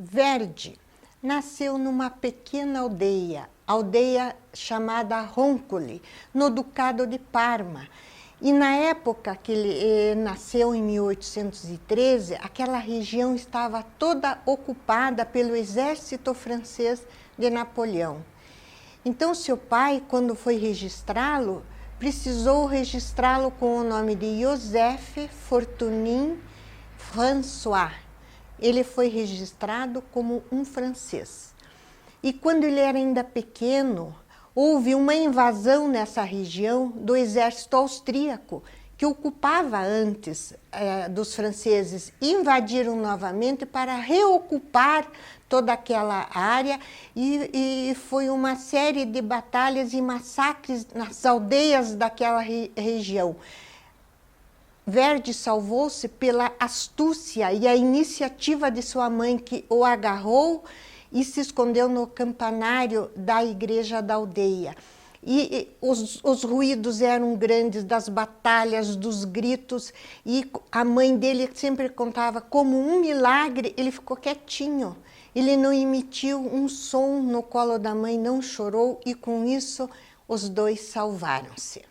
Verdi nasceu numa pequena aldeia chamada Roncoli, no Ducado de Parma. E na época que ele nasceu, em 1813, aquela região estava toda ocupada pelo exército francês de Napoleão. Então, seu pai, quando foi registrá-lo, precisou registrá-lo com o nome de Joseph Fortunin François. Ele foi registrado como um francês. E quando ele era ainda pequeno, houve uma invasão nessa região do exército austríaco, que ocupava antes dos franceses. Invadiram novamente para reocupar toda aquela área e foi uma série de batalhas e massacres nas aldeias daquela região. Verdi salvou-se pela astúcia e a iniciativa de sua mãe, que o agarrou e se escondeu no campanário da igreja da aldeia. E os ruídos eram grandes das batalhas, dos gritos, e a mãe dele sempre contava como um milagre, ele ficou quietinho. Ele não emitiu um som no colo da mãe, não chorou, e com isso os dois salvaram-se.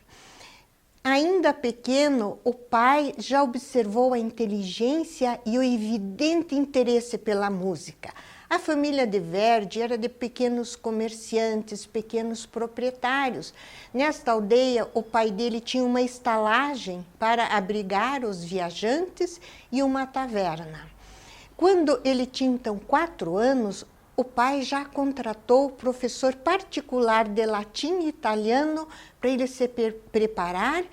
Ainda pequeno, o pai já observou a inteligência e o evidente interesse pela música. A família de Verdi era de pequenos comerciantes, pequenos proprietários. Nesta aldeia, o pai dele tinha uma estalagem para abrigar os viajantes e uma taverna. Quando ele tinha, então, 4 anos, o pai já contratou professor particular de latim e italiano para ele se preparar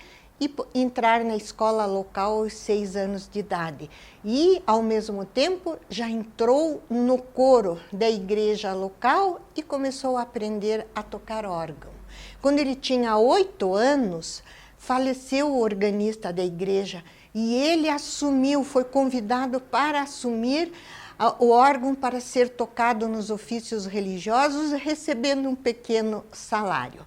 e entrar na escola local aos 6 anos de idade. E, ao mesmo tempo, já entrou no coro da igreja local e começou a aprender a tocar órgão. Quando ele tinha 8 anos, faleceu o organista da igreja e ele foi convidado para assumir o órgão para ser tocado nos ofícios religiosos, recebendo um pequeno salário.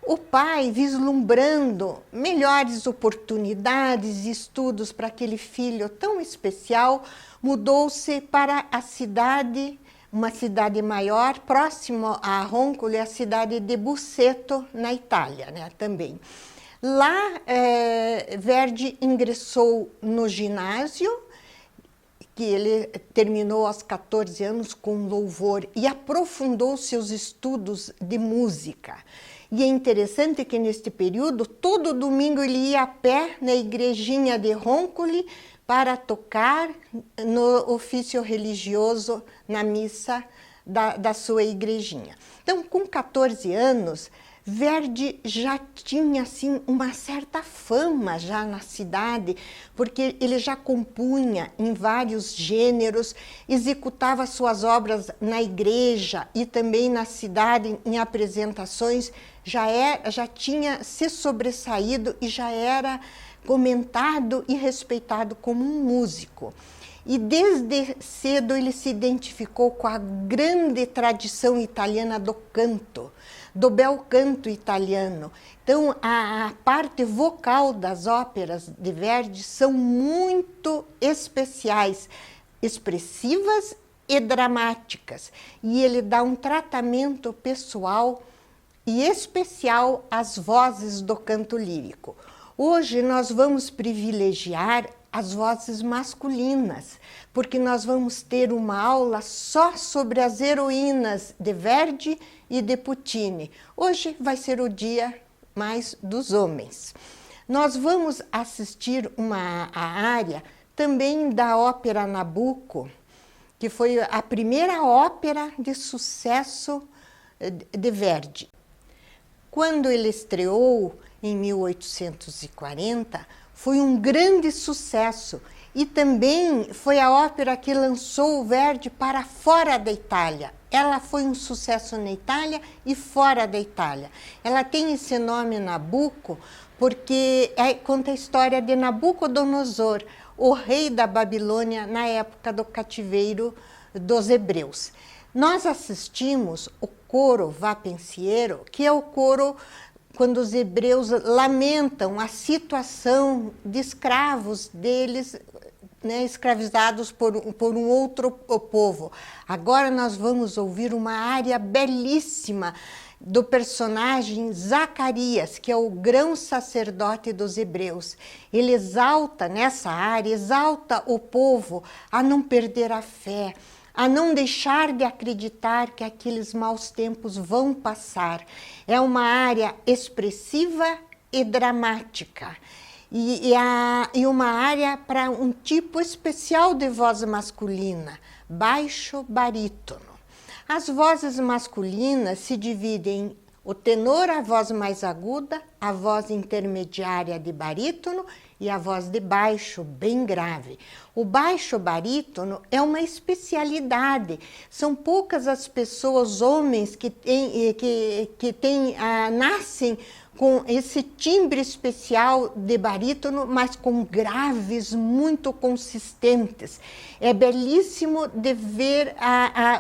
O pai, vislumbrando melhores oportunidades e estudos para aquele filho tão especial, mudou-se para a cidade, uma cidade maior, próximo a Roncoli, a cidade de Busseto, na Itália, né, também. Lá, Verdi ingressou no ginásio, que ele terminou aos 14 anos com louvor e aprofundou seus estudos de música. E é interessante que neste período, todo domingo ele ia a pé na igrejinha de Roncoli para tocar no ofício religioso, na missa da sua igrejinha. Então, com 14 anos, Verdi já tinha assim uma certa fama já na cidade, porque ele já compunha em vários gêneros, executava suas obras na igreja e também na cidade em apresentações, já tinha se sobressaído e já era comentado e respeitado como um músico. E desde cedo ele se identificou com a grande tradição italiana do canto, do bel canto italiano. Então, a parte vocal das óperas de Verdi são muito especiais, expressivas e dramáticas. E ele dá um tratamento pessoal e especial às vozes do canto lírico. Hoje nós vamos privilegiar as vozes masculinas, porque nós vamos ter uma aula só sobre as heroínas de Verdi e de Puccini. Hoje vai ser o dia mais dos homens. Nós vamos assistir a área também da ópera Nabucco, que foi a primeira ópera de sucesso de Verdi. Quando ele estreou em 1840, foi um grande sucesso e também foi a ópera que lançou o Verdi para fora da Itália. Ela foi um sucesso na Itália e fora da Itália. Ela tem esse nome Nabucco porque conta a história de Nabucodonosor, o rei da Babilônia na época do cativeiro dos hebreus. Nós assistimos o coro va pensiero, que é o coro quando os hebreus lamentam a situação de escravos deles né, escravizados por um outro povo. Agora nós vamos ouvir uma área belíssima do personagem Zacarias, que é o grão sacerdote dos hebreus. Ele exalta nessa área, exalta o povo a não perder a fé, a não deixar de acreditar que aqueles maus tempos vão passar. É uma área expressiva e dramática. E uma área para um tipo especial de voz masculina, baixo barítono. As vozes masculinas se dividem em o tenor, a voz mais aguda, a voz intermediária de barítono e a voz de baixo, bem grave. O baixo barítono é uma especialidade. São poucas as pessoas, homens, que nascem com esse timbre especial de barítono, mas com graves muito consistentes. É belíssimo de ver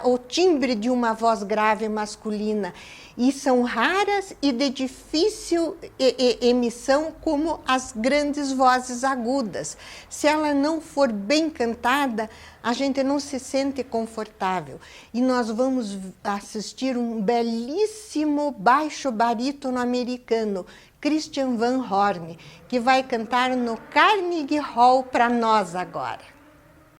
o timbre de uma voz grave masculina. E são raras e de difícil emissão, como as grandes vozes agudas. Se ela não for bem cantada, a gente não se sente confortável. E nós vamos assistir um belíssimo baixo barítono americano, Christian Van Horn, que vai cantar no Carnegie Hall para nós agora.